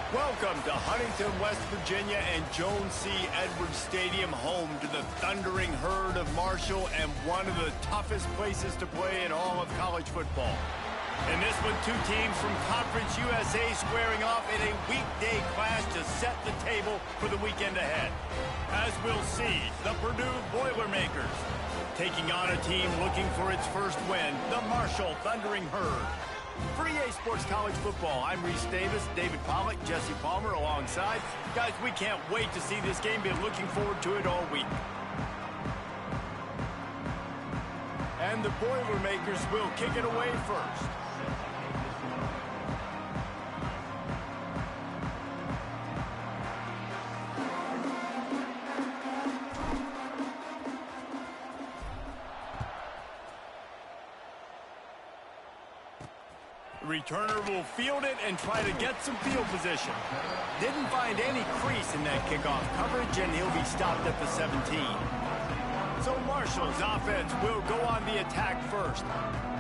Welcome to Huntington, West Virginia and Jones C. Edwards Stadium, home to the thundering herd of Marshall and one of the toughest places to play in all of college football. In this one, two teams from Conference USA squaring off in a weekday clash to set the table for the weekend ahead. As we'll see, the Purdue Boilermakers taking on a team looking for its first win, the Marshall Thundering Herd. For EA Sports College Football, I'm Reese Davis, David Pollack, Jesse Palmer alongside. Guys, we can't wait to see this game. Been looking forward to it all week. And the Boilermakers will kick it away first. Returner will field it and try to get some field position. Didn't find any crease in that kickoff coverage, and he'll be stopped at the 17. So Marshall's offense will go on the attack first.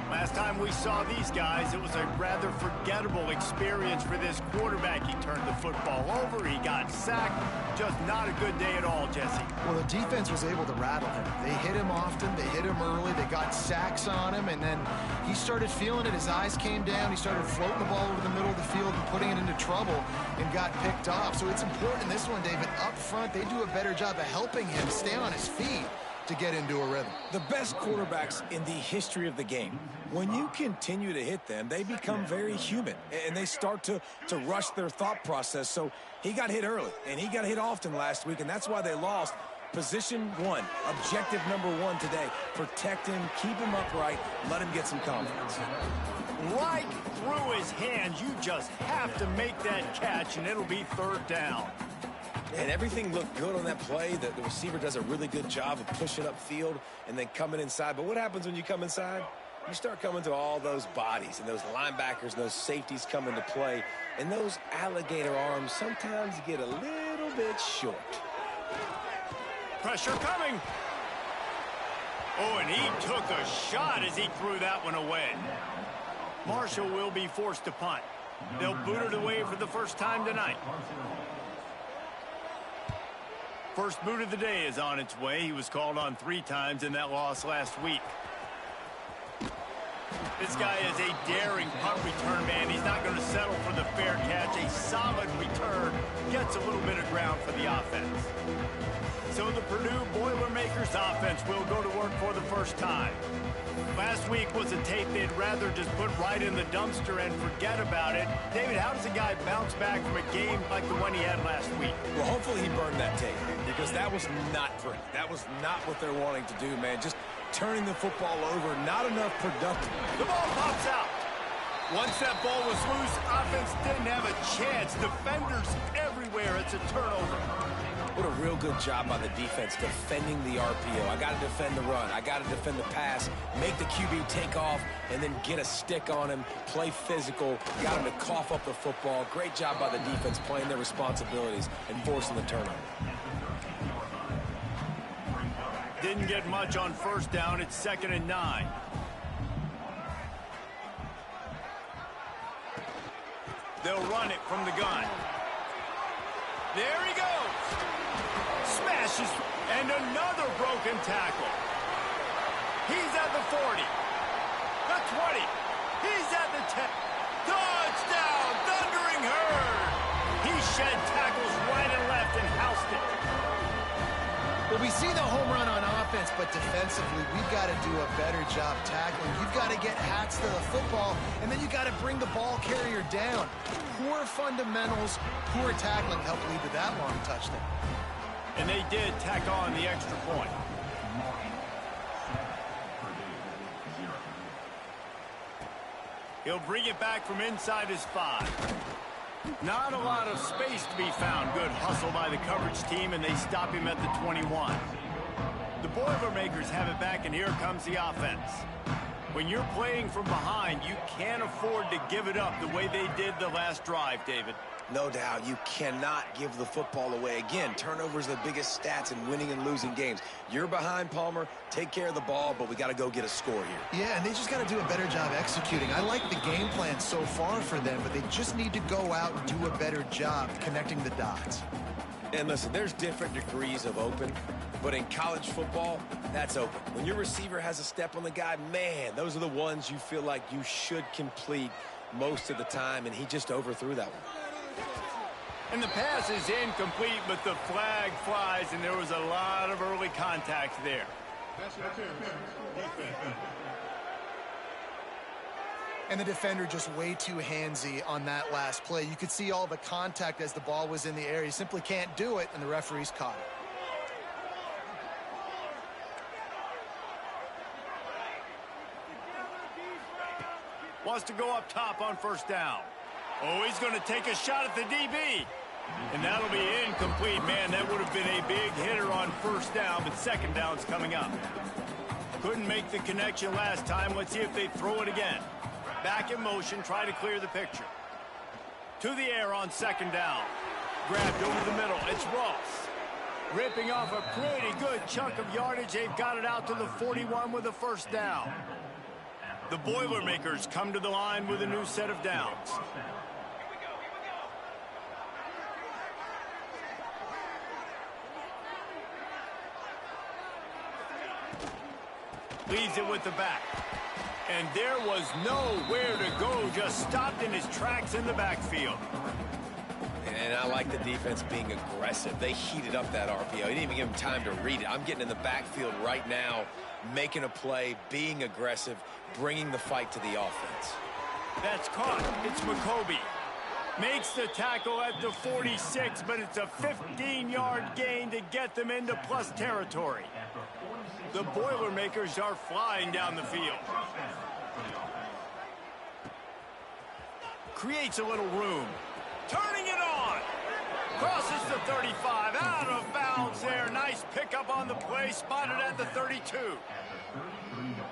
Last time we saw these guys, it was a rather forgettable experience for this quarterback. He turned the football over, he got sacked. Just not a good day at all, Jesse. Well, the defense was able to rattle him. They hit him often, they hit him early, they got sacks on him, and then he started feeling it. His eyes came down, he started floating the ball over the middle of the field and putting it into trouble and got picked off. So it's important in this one, David, up front, they do a better job of helping him stay on his feet to get into a rhythm. The best quarterbacks in the history of the game, when you continue to hit them, they become very human, and they start to rush their thought process. So he got hit early, and he got hit often last week, and that's why they lost. Position one, objective number one today, protect him, keep him upright, let him get some confidence. Right through his hands, you just have to make that catch, and it'll be third down. And everything looked good on that play. The receiver does a really good job of pushing upfield and then coming inside. But what happens when you come inside? You start coming to all those bodies and those linebackers and those safeties come into play. And those alligator arms sometimes get a little bit short. Pressure coming. Oh, and he took a shot as he threw that one away. Marshall will be forced to punt. They'll boot it away for the first time tonight. First boot of the day is on its way. He was called on 3 times in that loss last week. This guy is a daring punt return man. He's not going to settle for the fair catch. A solid return gets a little bit of ground for the offense. So the Purdue Boilermakers offense will go to work for the first time. Last week was a tape they'd rather just put right in the dumpster and forget about it. David, how does a guy bounce back from a game like the one he had last week? Well, hopefully he burned that tape, because that was not pretty. That was not what they're wanting to do, man. Just turning the football over, not enough productive. The ball pops out. Once that ball was loose, offense didn't have a chance. Defenders everywhere. It's a turnover. What a real good job by the defense defending the RPO. I got to defend the run. I got to defend the pass, make the QB take off, and then get a stick on him, play physical, got him to cough up the football. Great job by the defense playing their responsibilities and forcing the turnover. Didn't get much on first down. It's 2nd and 9. They'll run it from the gun. There he goes. Smashes, and another broken tackle. He's at the 40, the 20, he's at the 10. Touchdown, Thundering Herd. He shed tackles right and left and housed it. Well, we see the home run on offense, but defensively, we've got to do a better job tackling. You've got to get hats to the football, and then you've got to bring the ball carrier down. Poor fundamentals, poor tackling helped lead to that long touchdown. And they did tack on the extra point. He'll bring it back from inside his 5. Not a lot of space to be found. Good hustle by the coverage team, and they stop him at the 21. The Boilermakers have it back, and here comes the offense. When you're playing from behind, you can't afford to give it up the way they did the last drive, David. No doubt, you cannot give the football away. Again, turnovers are the biggest stats in winning and losing games. You're behind, Palmer. Take care of the ball, but we got to go get a score here. Yeah, and they just got to do a better job executing. I like the game plan so far for them, but they just need to go out and do a better job connecting the dots. And listen, there's different degrees of open, but in college football, that's open. When your receiver has a step on the guy, man, those are the ones you feel like you should complete most of the time, and he just overthrew that one. And the pass is incomplete, but the flag flies, and there was a lot of early contact there. And the defender just way too handsy on that last play. You could see all the contact as the ball was in the air. He simply can't do it, and the referees caught it. Wants to go up top on first down. Oh, he's going to take a shot at the DB. And that'll be incomplete. Man, that would have been a big hitter on first down, but second down's coming up. Couldn't make the connection last time. Let's see if they throw it again. Back in motion, try to clear the picture. To the air on second down. Grabbed over the middle. It's Ross. Ripping off a pretty good chunk of yardage. They've got it out to the 41 with a first down. The Boilermakers come to the line with a new set of downs. Leads it with the back. And there was nowhere to go, just stopped in his tracks in the backfield. And I like the defense being aggressive. They heated up that RPO. He didn't even give him time to read it. I'm getting in the backfield right now, making a play, being aggressive, bringing the fight to the offense. That's caught. It's McCoby. Makes the tackle at the 46, but it's a 15-yard gain to get them into plus territory. The Boilermakers are flying down the field. Creates a little room. Turning it on. Crosses the 35. Out of bounds there. Nice pickup on the play. Spotted at the 32.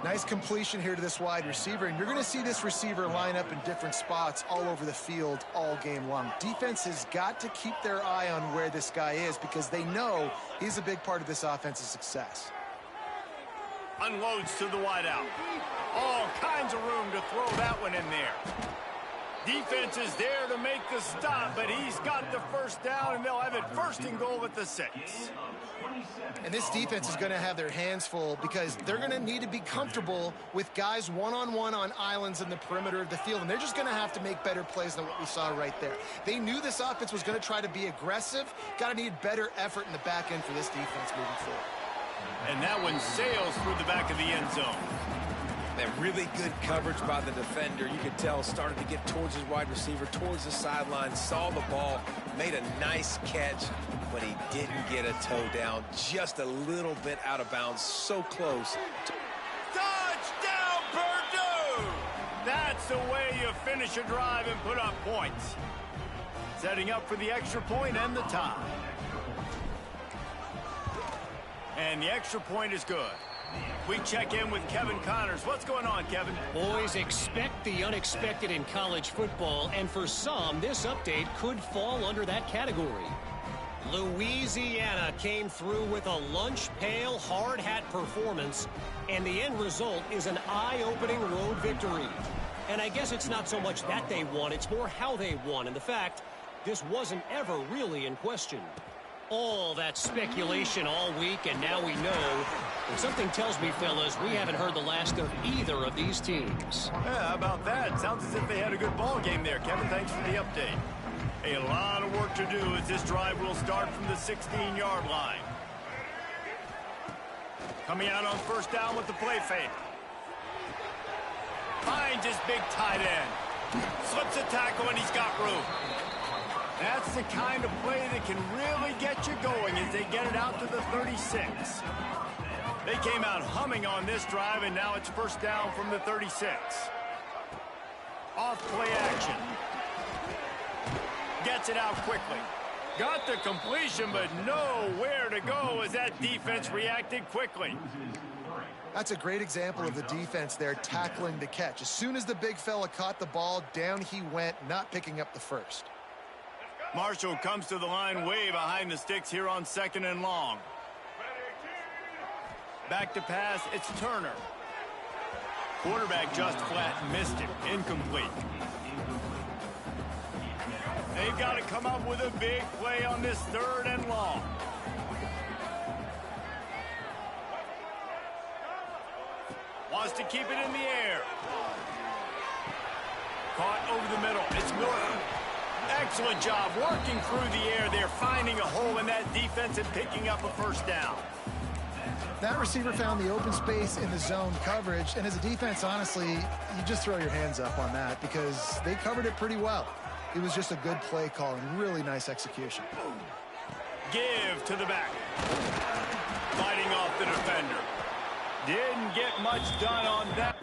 Nice completion here to this wide receiver, and you're going to see this receiver line up in different spots all over the field all game long. Defense has got to keep their eye on where this guy is because they know he's a big part of this offense's success. Unloads to the wideout. All kinds of room to throw that one in there. Defense is there to make the stop, but he's got the first down, and they'll have it first and goal at the 6. And this defense is going to have their hands full because they're going to need to be comfortable with guys one-on-one on islands in the perimeter of the field, and they're just going to have to make better plays than what we saw right there. They knew this offense was going to try to be aggressive. Got to need better effort in the back end for this defense moving forward. And that one sails through the back of the end zone. That really good coverage by the defender. You could tell started to get towards his wide receiver, towards the sideline, saw the ball, made a nice catch, but he didn't get a toe down. Just a little bit out of bounds. So close. Touchdown, Purdue! That's the way you finish a drive and put up points. Setting up for the extra point and the tie. And the extra point is good. We check in with Kevin Connors. What's going on, Kevin? Boys, expect the unexpected in college football, and for some, this update could fall under that category. Louisiana came through with a lunch pail hard hat performance, and the end result is an eye-opening road victory. And I guess it's not so much that they won, it's more how they won, and the fact this wasn't ever really in question. All that speculation all week, and now we know. And something tells me, fellas, we haven't heard the last of either of these teams. Yeah, how about that? Sounds as if they had a good ball game there, Kevin. Thanks for the update. A lot of work to do as this drive will start from the 16-yard line. Coming out on first down with the play fake. Finds his big tight end. Slips a tackle, and he's got room. That's the kind of play that can really get you going as they get it out to the 36. They came out humming on this drive, and now it's first down from the 36. Off play action. Gets it out quickly. Got the completion, but nowhere to go as that defense reacted quickly. That's a great example of the defense there tackling the catch. As soon as the big fella caught the ball, down he went, not picking up the first. Marshall comes to the line way behind the sticks here on 2nd and long. Back to pass, it's Turner. Quarterback just flat missed it. Incomplete. They've got to come up with a big play on this 3rd and long. Wants to keep it in the air. Caught over the middle. It's Norton. Excellent job working through the air there, finding a hole in that defense and picking up a 1st down. That receiver found the open space in the zone coverage, and as a defense, honestly, you just throw your hands up on that because they covered it pretty well. It was just a good play call and really nice execution. Give to the back. Fighting off the defender. Didn't get much done on that.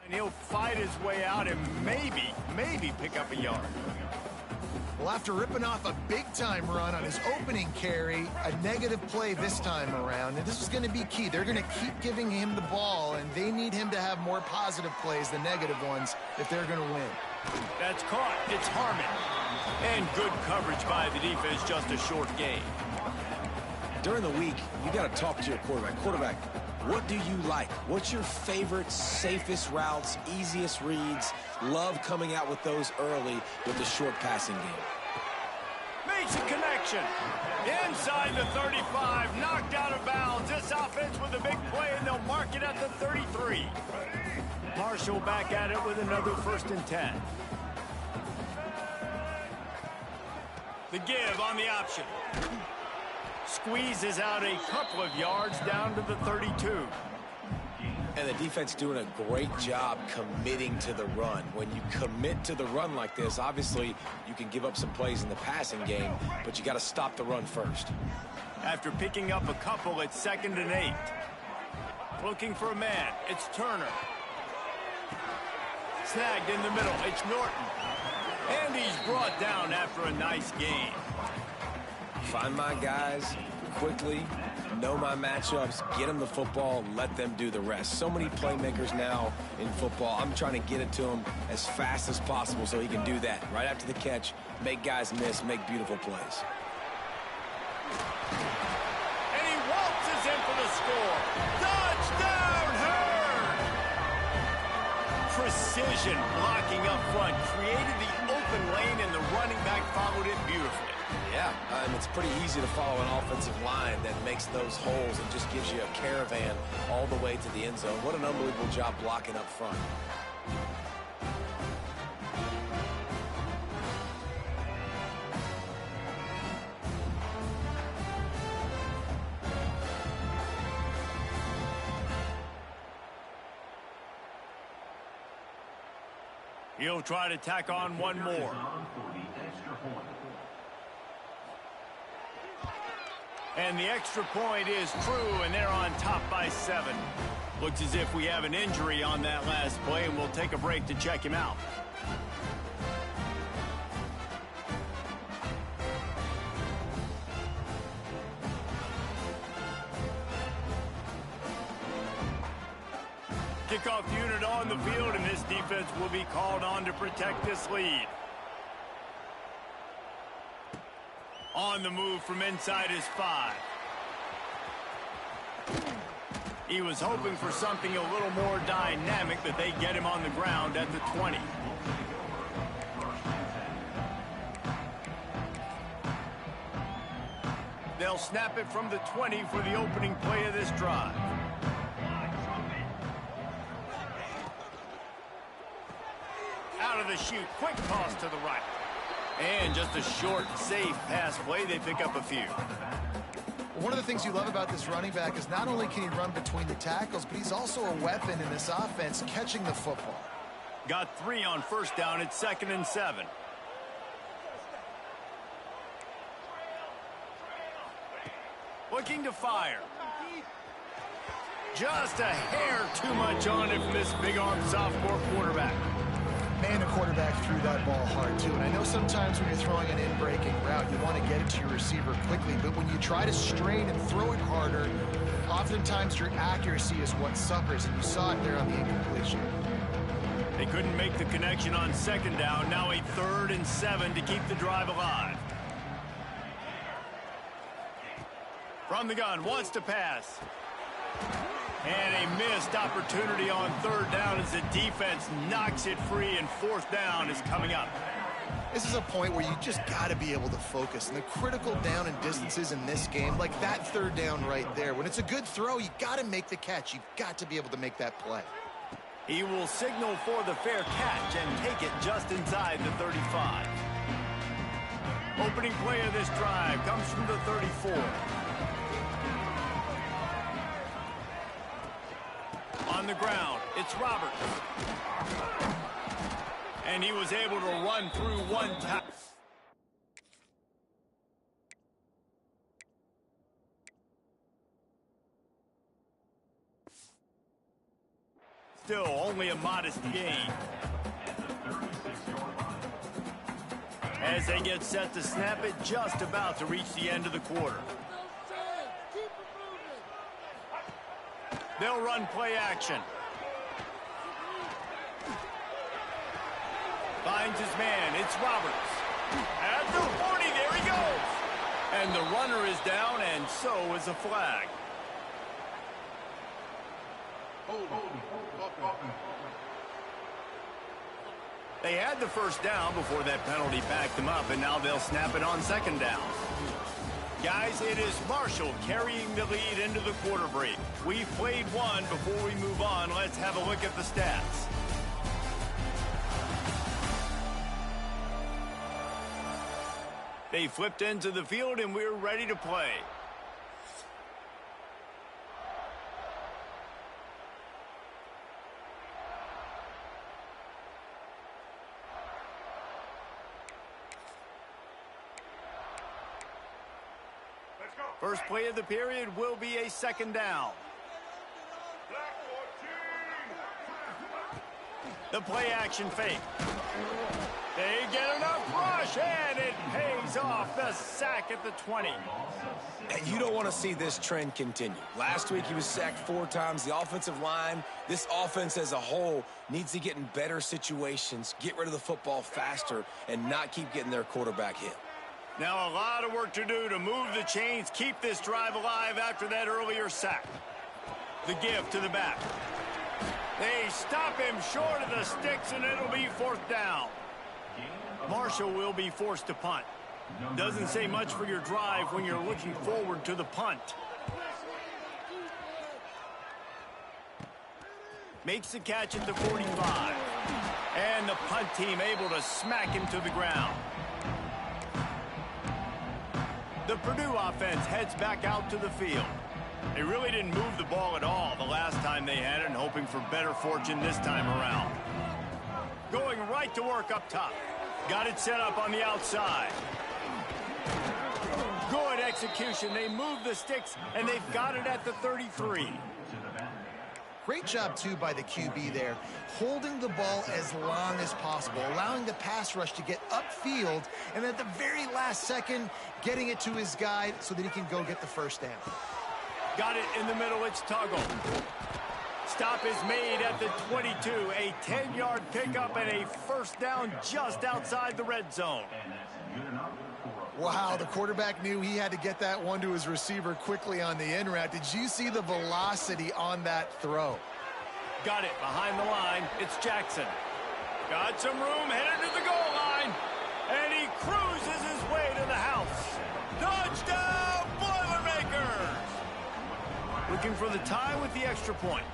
And he'll fight his way out and maybe pick up a yard. Well, after ripping off a big-time run on his opening carry, a negative play this time around, and this is going to be key. They're going to keep giving him the ball, and they need him to have more positive plays than negative ones if they're going to win. That's caught. It's Harmon. And good coverage by the defense, just a short gain. During the week, you got to talk to your quarterback. Quarterback, what do you like? What's your favorite, safest routes, easiest reads? Love coming out with those early with the short passing game. Makes a connection. Inside the 35, knocked out of bounds. This offense with a big play, and they'll mark it at the 33. Marshall back at it with another 1st and 10. The give on the option. Squeezes out a couple of yards down to the 32. And the defense doing a great job committing to the run. When you commit to the run like this, obviously you can give up some plays in the passing game, but you got to stop the run first. After picking up a couple, it's 2nd and 8. Looking for a man. It's Turner. Snagged in the middle. It's Norton. And he's brought down after a nice gain. Find my guys quickly, know my matchups, get them the football, let them do the rest. So many playmakers now in football. I'm trying to get it to him as fast as possible so he can do that. Right after the catch, make guys miss, make beautiful plays. And he waltzes in for the score. Touchdown, Hurd! Precision blocking up front, created the open lane, and the running back followed it beautifully. Yeah, and it's pretty easy to follow an offensive line that makes those holes and just gives you a caravan all the way to the end zone. What an unbelievable job blocking up front. He'll try to tack on one more. And the extra point is true, and they're on top by 7. Looks as if we have an injury on that last play, and we'll take a break to check him out. Kickoff unit on the field, and this defense will be called on to protect this lead. On the move from inside his 5. He was hoping for something a little more dynamic, but they get him on the ground at the 20. They'll snap it from the 20 for the opening play of this drive. Out of the chute, quick toss to the right. And just a short, safe pass play. They pick up a few. One of the things you love about this running back is not only can he run between the tackles, but he's also a weapon in this offense catching the football. Got 3 on first down. It's 2nd and 7. Looking to fire. Just a hair too much on it from this big-arm sophomore quarterback. Man, the quarterback threw that ball hard, too. And I know sometimes when you're throwing an in-breaking route, you want to get it to your receiver quickly. But when you try to strain and throw it harder, oftentimes your accuracy is what suffers. And you saw it there on the incompletion. They couldn't make the connection on 2nd down. Now a 3rd and 7 to keep the drive alive. From the gun, wants to pass. And a missed opportunity on 3rd down as the defense knocks it free, and 4th down is coming up. This is a point where you just got to be able to focus. And the critical down and distances in this game, like that 3rd down right there, when it's a good throw, you got to make the catch. You've got to be able to make that play. He will signal for the fair catch and take it just inside the 35. Opening play of this drive comes from the 34. On the ground, it's Roberts. And he was able to run through one time. Still only a modest gain. As they get set to snap it, just about to reach the end of the quarter. They'll run play action. Finds his man. It's Roberts. At the 40, there he goes. And the runner is down, and so is a flag. They had the 1st down before that penalty backed them up, and now they'll snap it on 2nd down. Guys, it is Marshall carrying the lead into the quarter break. We've played one. Before we move on, let's have a look at the stats. They flipped into the field, and we're ready to play. First play of the period will be a 2nd down. The play action fake. They get enough rush, and it pays off. The sack at the 20. And you don't want to see this trend continue. Last week he was sacked 4 times. The offensive line, this offense as a whole, needs to get in better situations, get rid of the football faster, and not keep getting their quarterback hit. Now a lot of work to do to move the chains, keep this drive alive after that earlier sack. The give to the back. They stop him short of the sticks, and it'll be 4th down. Marshall will be forced to punt. Doesn't say much for your drive when you're looking forward to the punt. Makes the catch at the 45. And the punt team able to smack him to the ground. The Purdue offense heads back out to the field. They really didn't move the ball at all the last time they had it, and hoping for better fortune this time around. Going right to work up top. Got it set up on the outside. Good execution. They move the sticks, and they've got it at the 33. Great job, too, by the QB there, holding the ball as long as possible, allowing the pass rush to get upfield, and at the very last second, getting it to his guy so that he can go get the 1st down. Got it in the middle. It's Tuggle. Stop is made at the 22. A 10-yard pickup and a 1st down just outside the red zone. Wow, the quarterback knew he had to get that one to his receiver quickly on the in route. Did you see the velocity on that throw? Got it behind the line. It's Jackson. Got some room, headed to the goal line. And he cruises his way to the house. Touchdown, Boilermakers! Looking for the tie with the extra point.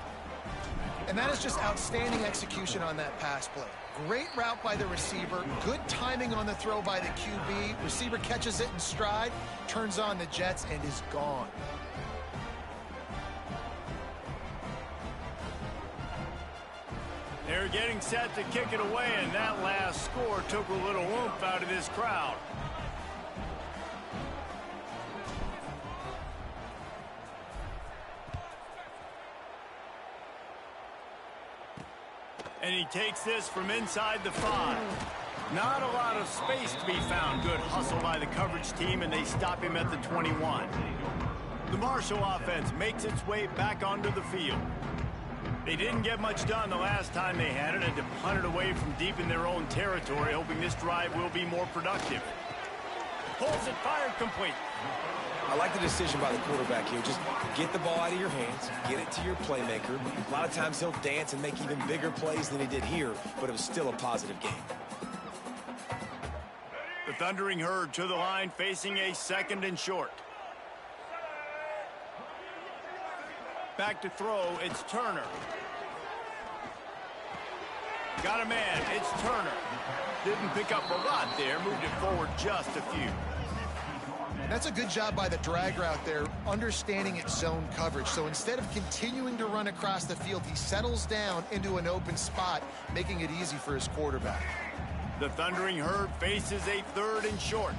And that is just outstanding execution on that pass play. Great route by the receiver, good timing on the throw by the QB. Receiver catches it in stride, turns on the jets, and is gone. They're getting set to kick it away, and that last score took a little oomph out of this crowd. And he takes this from inside the 5. Not a lot of space to be found. Good hustle by the coverage team, and they stop him at the 21. The Marshall offense makes its way back onto the field. They didn't get much done the last time they had it, and to punt it away from deep in their own territory, hoping this drive will be more productive. Pulls it, fired, complete. I like the decision by the quarterback here. Just get the ball out of your hands, get it to your playmaker. A lot of times he'll dance and make even bigger plays than he did here, but it was still a positive game. The Thundering Herd to the line, facing a 2nd and short. Back to throw, it's Turner. Got a man, it's Turner. Didn't pick up a lot there, moved it forward just a few. That's a good job by the drag route there, understanding its zone coverage. So instead of continuing to run across the field, he settles down into an open spot, making it easy for his quarterback. The Thundering Herd faces a 3rd and short.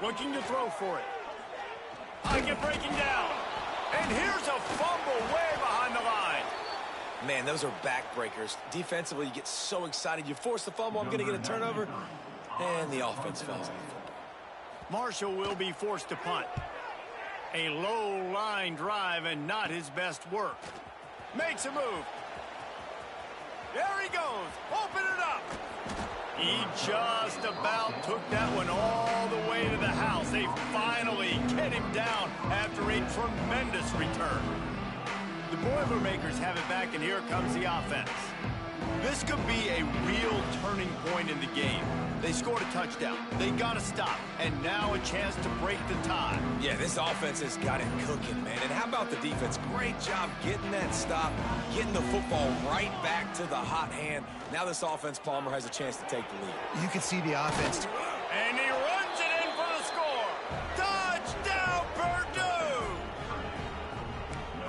Looking to throw for it. Pocket breaking down. And here's a fumble way behind the line. Man, those are backbreakers. Defensively, you get so excited. You force the fumble, I'm going to get a turnover, and the offense falls on the football. Marshall will be forced to punt. A low line drive and not his best work. Makes a move. There he goes. Open it up. He just about took that one all the way to the house. They finally get him down after a tremendous return. The Boilermakers have it back, and here comes the offense. This could be a real turning point in the game. They scored a touchdown. They got to stop, and now a chance to break the tie. Yeah, this offense has got it cooking, man. And how about the defense? Great job getting that stop, getting the football right back to the hot hand. Now this offense, Palmer, has a chance to take the lead. You can see the offense. And he runs it in for the score. Touchdown, Purdue!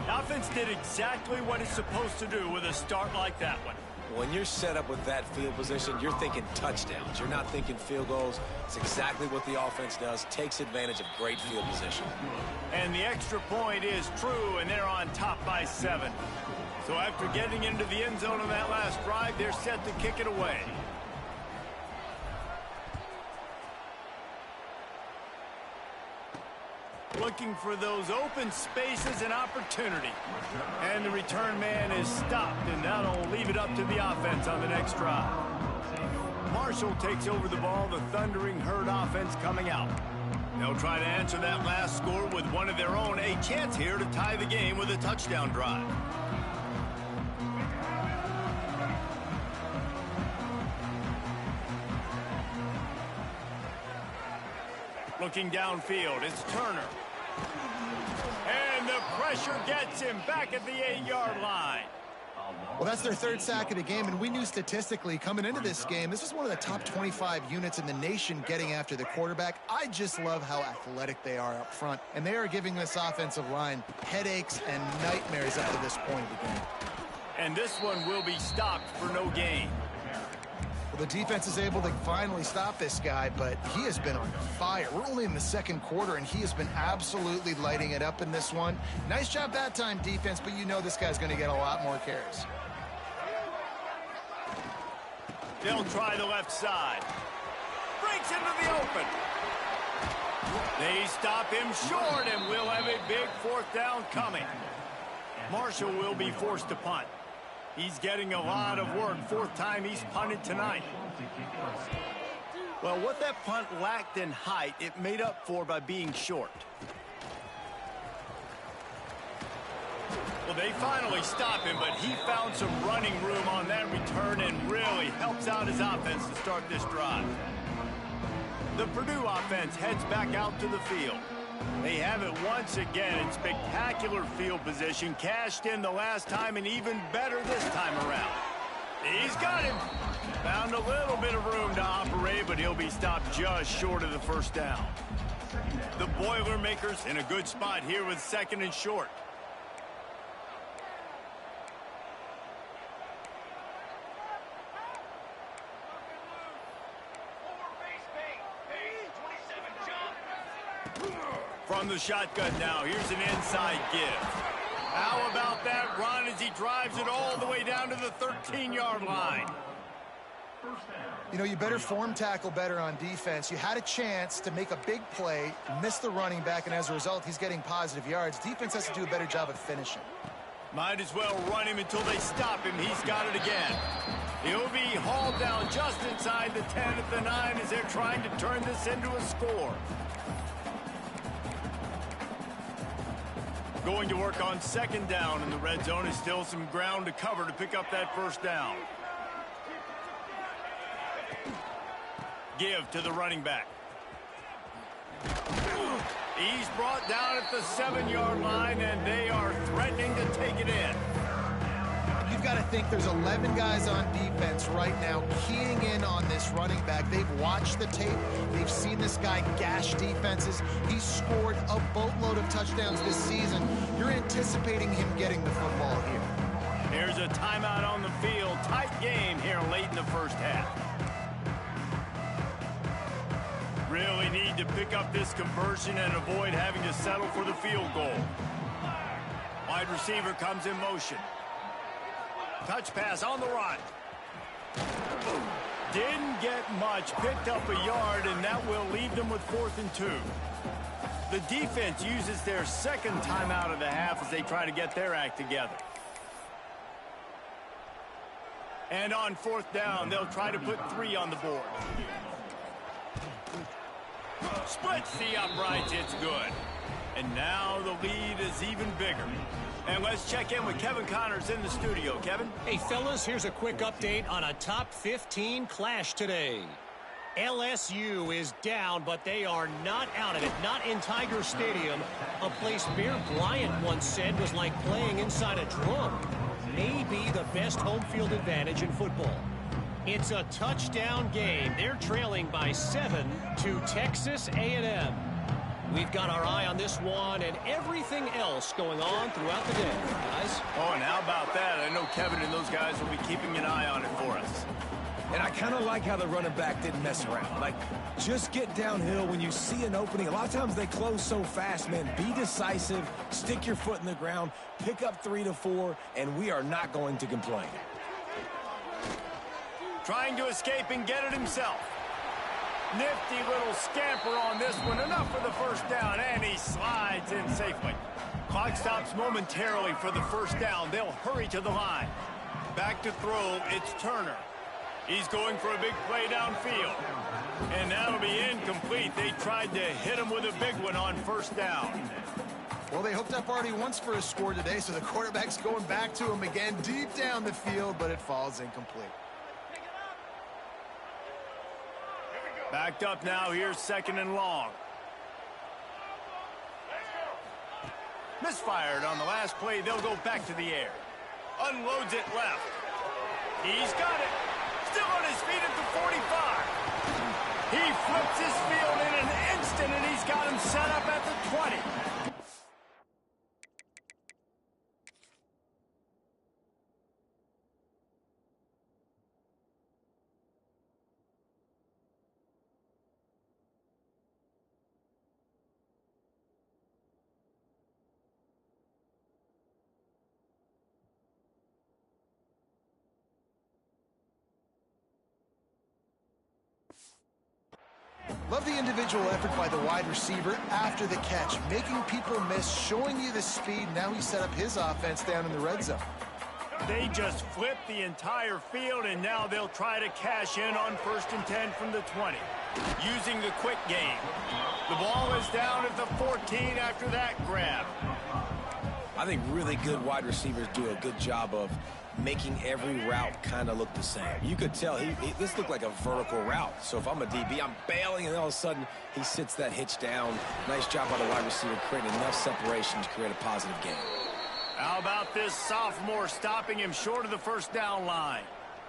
The offense did exactly what it's supposed to do with a start like that one. When you're set up with that field position, you're thinking touchdowns. You're not thinking field goals. It's exactly what the offense does. Takes advantage of great field position. And the extra point is true, and they're on top by 7. So after getting into the end zone on that last drive, they're set to kick it away. Looking for those open spaces and opportunity. And the return man is stopped, and that'll leave it up to the offense on the next drive. Marshall takes over the ball, the Thundering Herd offense coming out. They'll try to answer that last score with one of their own, a chance here to tie the game with a touchdown drive. Looking downfield, it's Turner. And the pressure gets him back at the 8-yard line. Well, that's their 3rd sack of the game, and we knew statistically coming into this game, this is one of the top 25 units in the nation getting after the quarterback. I just love how athletic they are up front, and they are giving this offensive line headaches and nightmares up to this point of the game. And this one will be stopped for no gain. Well, the defense is able to finally stop this guy, but he has been on fire. We're only in the 2nd quarter, and he has been absolutely lighting it up in this one. Nice job that time, defense, but you know this guy's going to get a lot more carries. They'll try the left side. Breaks into the open. They stop him short, and we'll have a big 4th down coming. Marshall will be forced to punt. He's getting a lot of work. 4th time he's punted tonight. Well, what that punt lacked in height, it made up for by being short. Well, they finally stop him, but he found some running room on that return and really helps out his offense to start this drive. The Purdue offense heads back out to the field. They have it once again in spectacular field position, cashed in the last time and even better this time around. He's got him. Found a little bit of room to operate, but he'll be stopped just short of the 1st down. The Boilermakers in a good spot here with 2nd and short. From the shotgun now, here's an inside give. How about that run as he drives it all the way down to the 13-yard line? You know, you better form tackle better on defense. You had a chance to make a big play, miss the running back, and as a result, he's getting positive yards. Defense has to do a better job of finishing. Might as well run him until they stop him. He's got it again. He'll be hauled down just inside the 10 at the 9 as they're trying to turn this into a score. Going to work on second down in the red zone. Is still some ground to cover to pick up that first down. Give to the running back. He's brought down at the 7-yard line, and they are threatening to take it in. You've got to think there's 11 guys on defense right now keying in on this running back. They've watched the tape. They've seen this guy gash defenses. He's scored a boatload of touchdowns this season. You're anticipating him getting the football here. Here's a timeout on the field. Tight game here late in the first half. Really need to pick up this conversion and avoid having to settle for the field goal. Wide receiver comes in motion. Touch pass on the run. Didn't get much, picked up a yard, and that will leave them with 4th and 2. The defense uses their second timeout of the half as they try to get their act together. And on 4th down, they'll try to put 3 on the board. Splits the uprights, it's good. And now the lead is even bigger. And let's check in with Kevin Connors in the studio. Kevin? Hey, fellas, here's a quick update on a top 15 clash today. LSU is down, but they are not out of it. Not in Tiger Stadium, a place Bear Bryant once said was like playing inside a drum. Maybe the best home field advantage in football. It's a touchdown game. They're trailing by 7 to Texas A&M. We've got our eye on this one and everything else going on throughout the day, guys. Oh, and how about that? I know Kevin and those guys will be keeping an eye on it for us. And I kind of like how the running back didn't mess around. Like, just get downhill when you see an opening. A lot of times they close so fast, man. Be decisive, stick your foot in the ground, pick up 3 to 4, and we are not going to complain. Trying to escape and get it himself. Nifty little scamper on this one. Enough for the first down, and he slides in safely. Clock stops momentarily for the first down. They'll hurry to the line. Back to throw, it's Turner. He's going for a big play downfield. And that'll be incomplete. They tried to hit him with a big one on first down. Well, they hooked up already once for a score today, so the quarterback's going back to him again deep down the field, but it falls incomplete. Backed up now, here's 2nd and long. Misfired on the last play, they'll go back to the air. Unloads it left. He's got it. Still on his feet at the 45. He flips his field in an instant, and he's got him set up at the 20. Love the individual effort by the wide receiver after the catch, making people miss, showing you the speed. Now he set up his offense down in the red zone. They just flipped the entire field, and now they'll try to cash in on 1st and 10 from the 20, using the quick game. The ball is down at the 14 after that grab. I think really good wide receivers do a good job of making every route kind of look the same. You could tell this looked like a vertical route. So if I'm a DB, I'm bailing, and all of a sudden he sits that hitch down. Nice job by the wide receiver creating enough separation to create a positive game. How about this sophomore stopping him short of the first down line?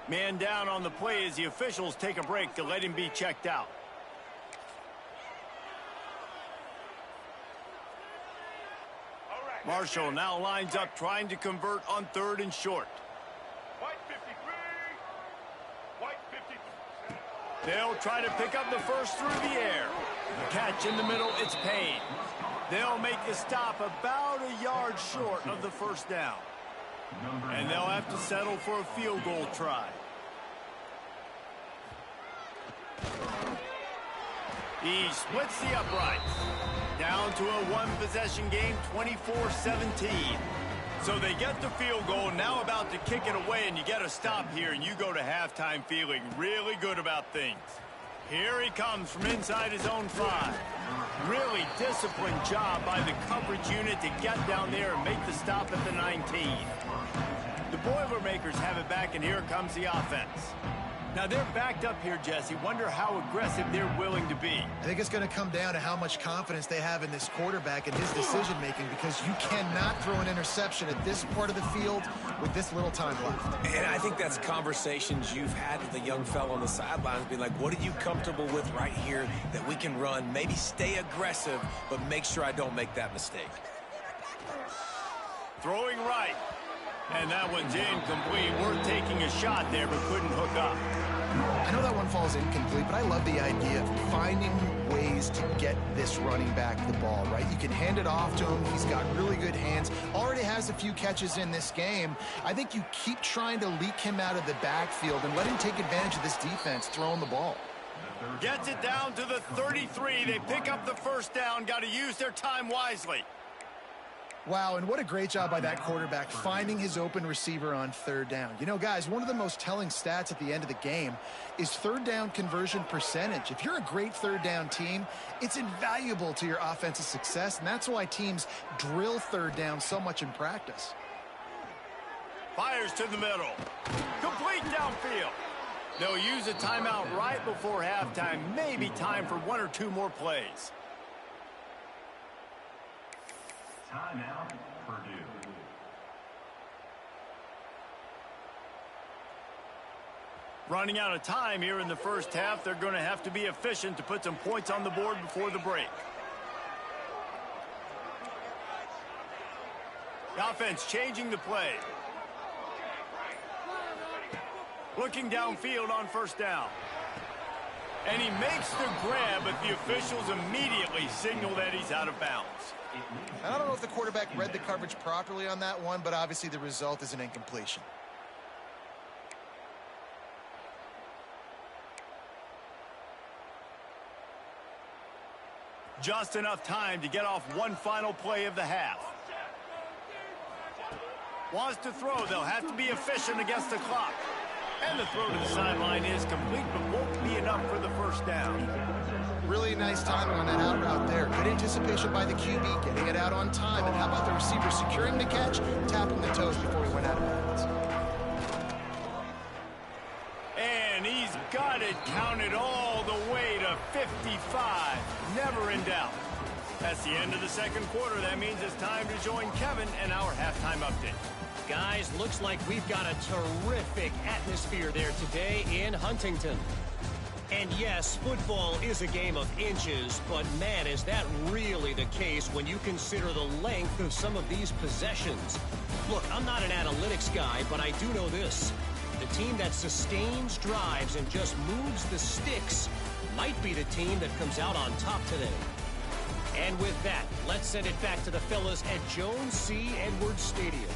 Man down on the play as the officials take a break to let him be checked out. Marshall now lines up trying to convert on 3rd and short. They'll try to pick up the first through the air. Catch in the middle, it's Payne. They'll make the stop about a yard short of the first down. And they'll have to settle for a field goal try. He splits the uprights. Down to a one-possession game, 24-17. So they get the field goal, now about to kick it away, and you get a stop here, and you go to halftime feeling really good about things. Here he comes from inside his own 5. Really disciplined job by the coverage unit to get down there and make the stop at the 19. The Boilermakers have it back, and here comes the offense. Now they're backed up here, Jesse. Wonder how aggressive they're willing to be. I think it's going to come down to how much confidence they have in this quarterback and his decision-making, because you cannot throw an interception at this part of the field with this little time left. And I think that's conversations you've had with the young fellow on the sidelines, being like, what are you comfortable with right here that we can run? Maybe stay aggressive, but make sure I don't make that mistake. Throwing right. And that one's incomplete. Worth taking a shot there, but couldn't hook up. I know that one falls incomplete, but I love the idea of finding ways to get this running back the ball, right? You can hand it off to him. He's got really good hands. Already has a few catches in this game. I think you keep trying to leak him out of the backfield and let him take advantage of this defense throwing the ball. Gets it down to the 33. They pick up the first down. Got to use their time wisely. Wow, and what a great job by that quarterback finding his open receiver on third down. You know, guys, one of the most telling stats at the end of the game is third down conversion percentage. If you're a great third down team, it's invaluable to your offensive success, and that's why teams drill third down so much in practice. Fires to the middle. Complete downfield. They'll use a timeout right before halftime. Maybe time for one or two more plays. Timeout, Purdue. Running out of time here in the first half. They're going to have to be efficient to put some points on the board before the break. The offense changing the play. Looking downfield on first down. And he makes the grab, but the officials immediately signal that he's out of bounds. I don't know if the quarterback read the coverage properly on that one, but obviously the result is an incompletion. Just enough time to get off one final play of the half. Wants to throw. They'll have to be efficient against the clock. And the throw to the sideline is complete, but won't be enough for the first down. Really nice timing on that out route there. Good anticipation by the QB, getting it out on time. And how about the receiver securing the catch, tapping the toes before he went out of bounds. And he's got it counted all the way to 55. Never in doubt. That's the end of the second quarter. That means it's time to join Kevin and our halftime update. Guys, looks like we've got a terrific atmosphere there today in Huntington. And yes, football is a game of inches, but man, is that really the case when you consider the length of some of these possessions. Look, I'm not an analytics guy, but I do know this. The team that sustains drives and just moves the sticks might be the team that comes out on top today. And with that, let's send it back to the fellas at Jones C. Edwards Stadium.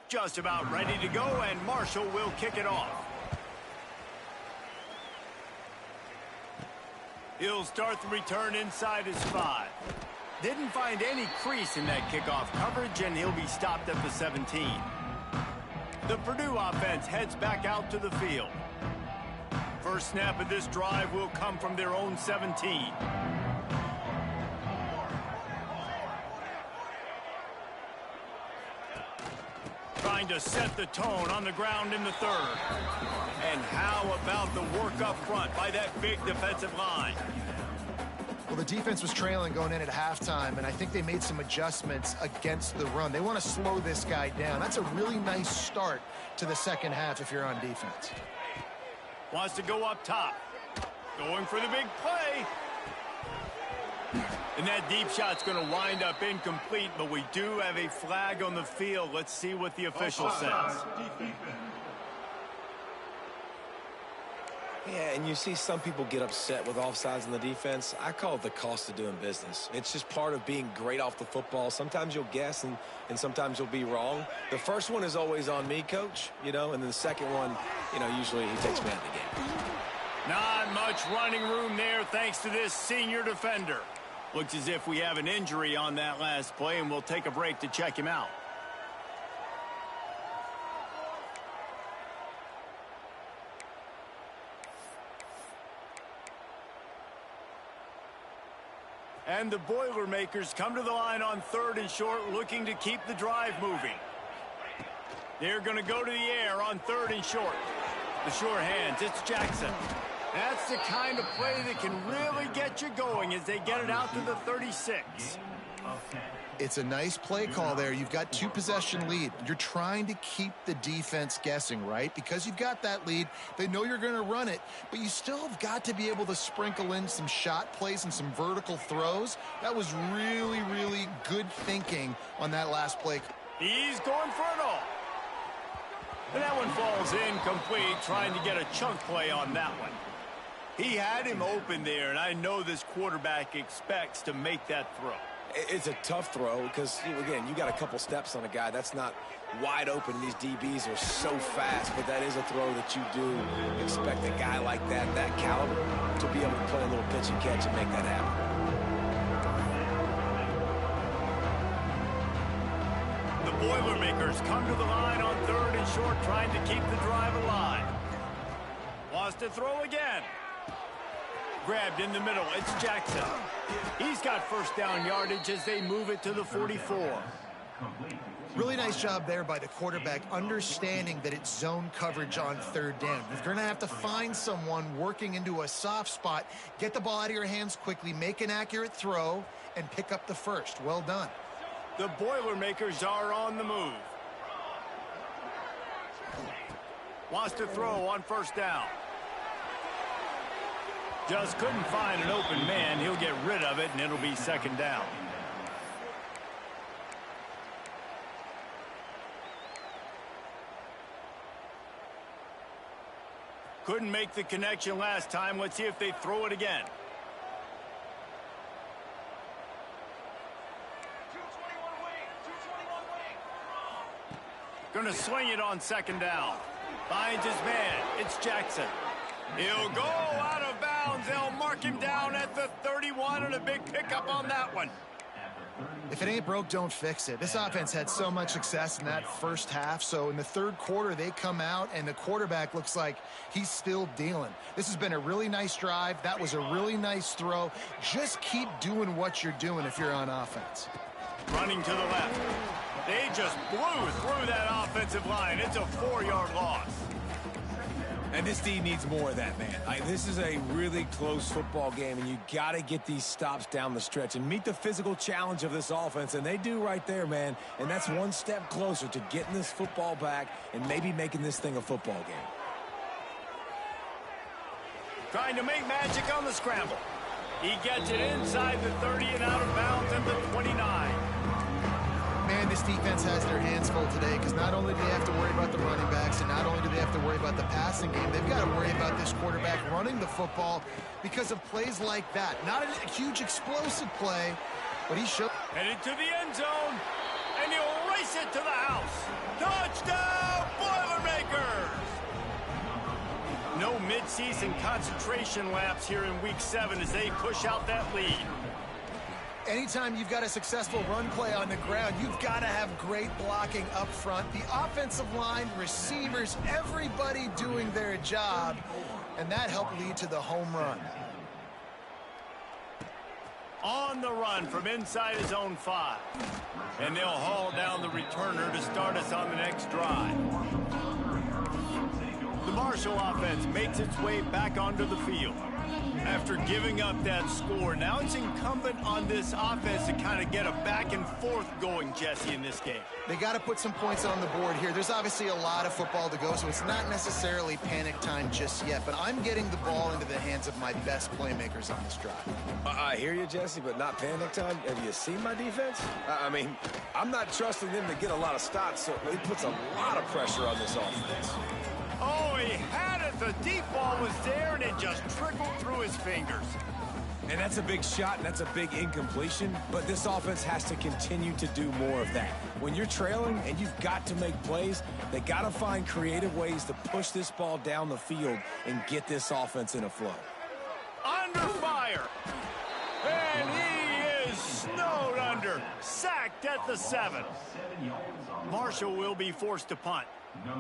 just about ready to go, and Marshall will kick it off. He'll start the return inside his 5. Didn't find any crease in that kickoff coverage, and he'll be stopped at the 17. The Purdue offense heads back out to the field. First snap of this drive will come from their own 17. Trying to set the tone on the ground in the 3rd. And how about the work up front by that big defensive line? Well, the defense was trailing going in at halftime, and I think they made some adjustments against the run. They want to slow this guy down. That's a really nice start to the second half if you're on defense. Wants to go up top. Going for the big play. And that deep shot's going to wind up incomplete, but we do have a flag on the field. Let's see what the official says. Yeah, and you see some people get upset with offsides in the defense. I call it the cost of doing business. It's just part of being great off the football. Sometimes you'll guess and sometimes you'll be wrong. The first one is always on me, Coach, and then the second one, usually he takes me out of the game. Not much running room there thanks to this senior defender. Looks as if we have an injury on that last play, and we'll take a break to check him out. And the Boilermakers come to the line on 3rd and short, looking to keep the drive moving. They're going to go to the air on 3rd and short. The sure hands, it's Jackson. That's the kind of play that can really get you going as they get it out to the 36. It's a nice play call there. You've got 2-possession lead. You're trying to keep the defense guessing, right? Because you've got that lead, they know you're going to run it, but you still have got to be able to sprinkle in some shot plays and some vertical throws. That was really, really good thinking on that last play. He's going for it all. And that one falls incomplete, trying to get a chunk play on that one. He had him open there, and I know this quarterback expects to make that throw. It's a tough throw because, again, you got a couple steps on a guy. That's not wide open. These DBs are so fast, but that is a throw that you do expect a guy like that caliber, to be able to play a little pitch and catch and make that happen. The Boilermakers come to the line on 3rd and short, trying to keep the drive alive. Wants to throw again. Grabbed in the middle, it's Jackson. He's got first down yardage as they move it to the 44. Really nice job there by the quarterback, understanding that it's zone coverage on 3rd down. You're going to have to find someone working into a soft spot, get the ball out of your hands quickly, make an accurate throw, and pick up the first. Well done. The Boilermakers are on the move. Wants to throw on 1st down. Just couldn't find an open man. He'll get rid of it, and it'll be 2nd down. Couldn't make the connection last time. Let's see if they throw it again. Going to swing it on 2nd down. Finds his man. It's Jackson. He'll go out of bounds. They'll mark him down at the 31, and a big pickup on that one. If it ain't broke, don't fix it. This offense had so much success in that first half, so in the 3rd quarter, they come out, and the quarterback looks like he's still dealing. This has been a really nice drive. That was a really nice throw. Just keep doing what you're doing if you're on offense. Running to the left. They just blew through that offensive line. It's a 4-yard loss. And this team needs more of that, man. This is a really close football game, and you got to get these stops down the stretch and meet the physical challenge of this offense, and they do right there, man. And that's one step closer to getting this football back and maybe making this thing a football game. Trying to make magic on the scramble. He gets it inside the 30 and out of bounds at the 29. Man, this defense has their hands full today because not only do they have to worry about the running backs and not only do they have to worry about the passing game, they've got to worry about this quarterback running the football because of plays like that. Not a huge explosive play, but he should. Headed to the end zone, and he'll race it to the house. Touchdown, Boilermakers! No midseason concentration laps here in Week 7 as they push out that lead. Anytime you've got a successful run play on the ground, you've got to have great blocking up front. The offensive line, receivers, everybody doing their job, and that helped lead to the home run. On the run from inside his own 5. And they'll haul down the returner to start us on the next drive. The Marshall offense makes its way back onto the field. After giving up that score, now it's incumbent on this offense to kind of get a back and forth going, Jesse, in this game. They got to put some points on the board here. There's obviously a lot of football to go, so it's not necessarily panic time just yet, but I'm getting the ball into the hands of my best playmakers on this drive. I hear you, Jesse, but not panic time. Have you seen my defense? I mean, I'm not trusting them to get a lot of stops, so it puts a lot of pressure on this offense. Oh, he had it. The deep ball was there, and it just trickled through his fingers. And that's a big shot, and that's a big incompletion, but this offense has to continue to do more of that. When you're trailing and you've got to make plays, they got to find creative ways to push this ball down the field and get this offense in a flow. Under fire. And he is snowed under. Sacked at the 7. Marshall will be forced to punt.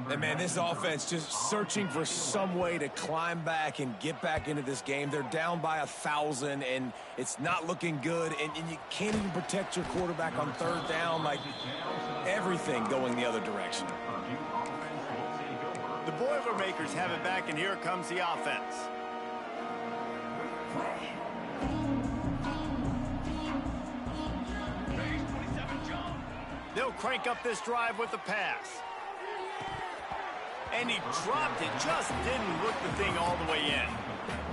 And, man, this offense just searching for some way to climb back and get back into this game. They're down by 1,000, and it's not looking good, and you can't even protect your quarterback on 3rd down. Like, everything going the other direction. The Boilermakers have it back, and here comes the offense. They'll crank up this drive with the pass. And he dropped it, just didn't look the thing all the way in.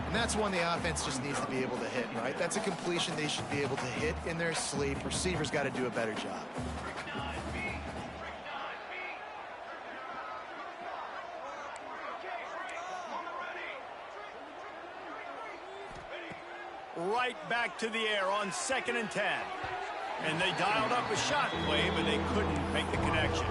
And that's one the offense just needs to be able to hit, right? That's a completion they should be able to hit in their sleep. Receivers got to do a better job. Right back to the air on 2nd and 10. And they dialed up a shot play, but they couldn't make the connection.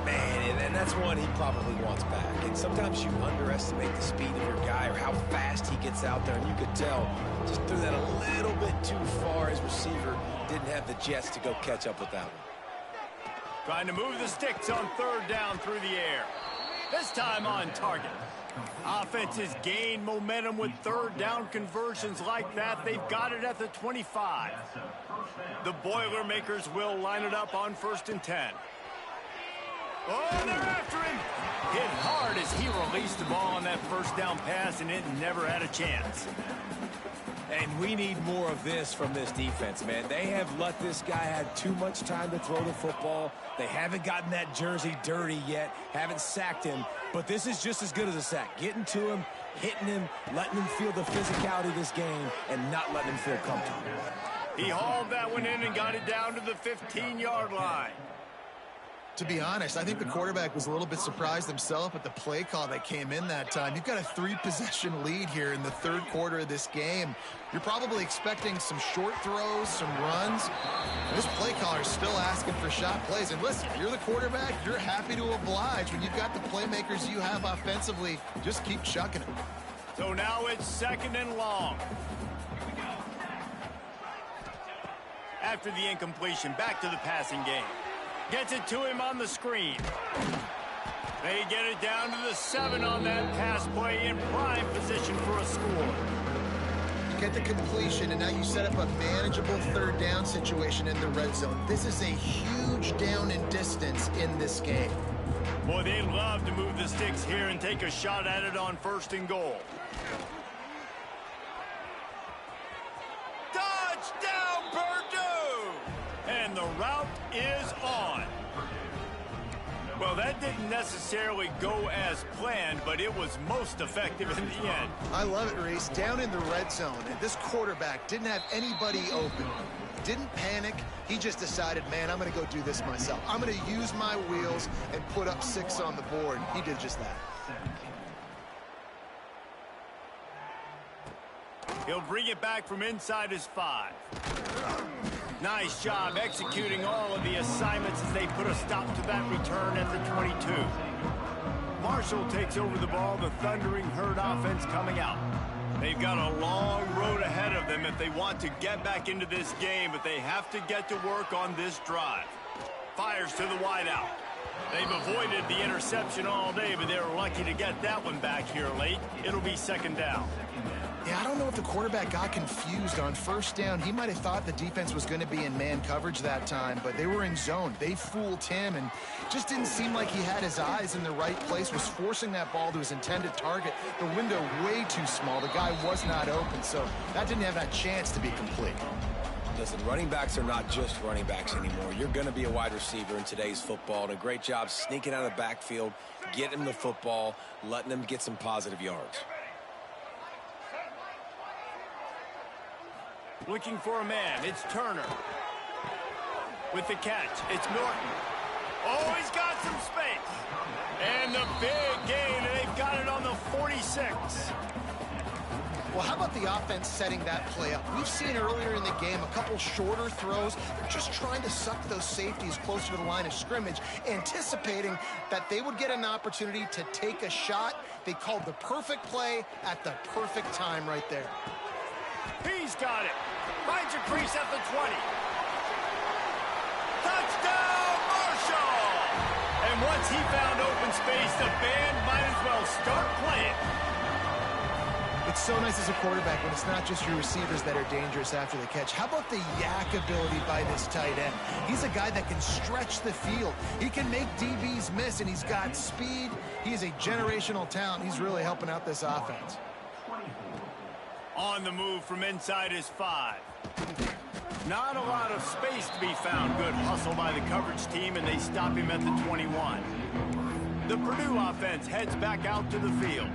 Man, and that's one he probably wants back. And sometimes you underestimate the speed of your guy or how fast he gets out there, and you could tell just threw that a little bit too far. His receiver didn't have the jets to go catch up with that one. Trying to move the sticks on 3rd down through the air. This time on target. Offenses gain momentum with 3rd down conversions like that. They've got it at the 25. The Boilermakers will line it up on 1st and 10. Oh, they're after him. Hit hard as he released the ball on that 1st down pass, and it never had a chance. And we need more of this from this defense, man. They have let this guy have too much time to throw the football. They haven't gotten that jersey dirty yet, haven't sacked him. But this is just as good as a sack. Getting to him, hitting him, letting him feel the physicality of this game, and not letting him feel comfortable. He hauled that one in and got it down to the 15-yard line. To be honest, I think the quarterback was a little bit surprised himself at the play call that came in that time. You've got a 3-possession lead here in the 3rd quarter of this game. You're probably expecting some short throws, some runs. This play caller is still asking for shot plays. And listen, if you're the quarterback, you're happy to oblige. When you've got the playmakers you have offensively, just keep chucking it. So now it's 2nd and long. After the incompletion, back to the passing game. Gets it to him on the screen. They get it down to the 7 on that pass play in prime position for a score. You get the completion, and now you set up a manageable 3rd down situation in the red zone. This is a huge down in distance in this game. Boy, they'd love to move the sticks here and take a shot at it on 1st and goal. Touchdown, Purdue! And the route is on. Well, that didn't necessarily go as planned, but it was most effective in the end. I love it, Reese. Down in the red zone, and this quarterback didn't have anybody open. Didn't panic. He just decided, man, I'm going to go do this myself. I'm going to use my wheels and put up 6 on the board. He did just that. He'll bring it back from inside his 5. Nice job executing all of the assignments as they put a stop to that return at the 22. Marshall takes over the ball, the Thundering Herd offense coming out. They've got a long road ahead of them if they want to get back into this game, but they have to get to work on this drive. Fires to the wideout. They've avoided the interception all day, but they were lucky to get that one back here late. It'll be second down. Yeah, I don't know if the quarterback got confused on first down. He might have thought the defense was going to be in man coverage that time, but they were in zone. They fooled him and just didn't seem like he had his eyes in the right place, was forcing that ball to his intended target. The window way too small. The guy was not open, so that didn't have that chance to be complete. Listen, running backs are not just running backs anymore. You're going to be a wide receiver in today's football, and a great job sneaking out of the backfield, getting the football, letting them get some positive yards. Looking for a man, it's Turner. With the catch, it's Norton. Oh, he's got some space. And the big gain, and they've got it on the 46. Well, how about the offense setting that play up? We've seen earlier in the game a couple shorter throws. They're just trying to suck those safeties closer to the line of scrimmage, anticipating that they would get an opportunity to take a shot. They called the perfect play at the perfect time right there. He's got it. Finds a crease at the 20. Touchdown, Marshall! And once he found open space, the band might as well start playing. It's so nice as a quarterback when it's not just your receivers that are dangerous after the catch. How about the yak ability by this tight end? He's a guy that can stretch the field. He can make DBs miss, and he's got speed. He is a generational talent. He's really helping out this offense. On the move from inside his 5. Not a lot of space to be found. Good hustle by the coverage team, and they stop him at the 21. The Purdue offense heads back out to the field.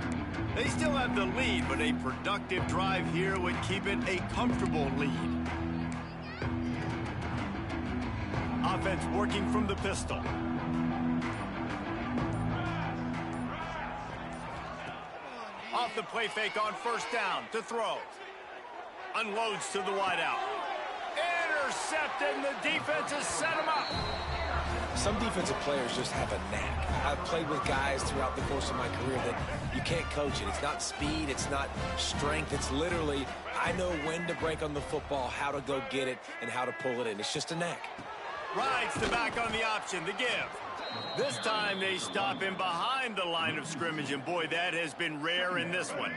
They still have the lead, but a productive drive here would keep it a comfortable lead. Offense working from the pistol. Off the play fake on first down to throw. Unloads to the wideout. Intercepted, and the defense has set him up. Some defensive players just have a knack. I've played with guys throughout the course of my career that you can't coach it. It's not speed, it's not strength. It's literally, I know when to break on the football, how to go get it, and how to pull it in. It's just a knack. Rides the back on the option, the give. This time they stop him behind the line of scrimmage, and boy, that has been rare in this one.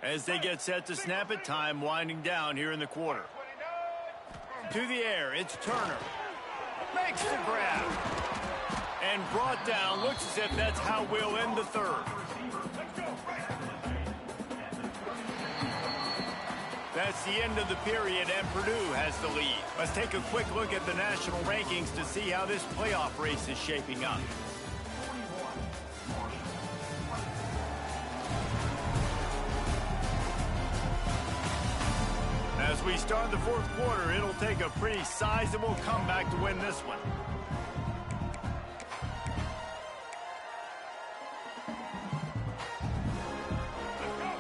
As they get set to snap it, time winding down here in the quarter. To the air, it's Turner. Makes the grab. And brought down, looks as if that's how we'll end the third. That's the end of the period, and Purdue has the lead. Let's take a quick look at the national rankings to see how this playoff race is shaping up. As we start the fourth quarter, it'll take a pretty sizable comeback to win this one.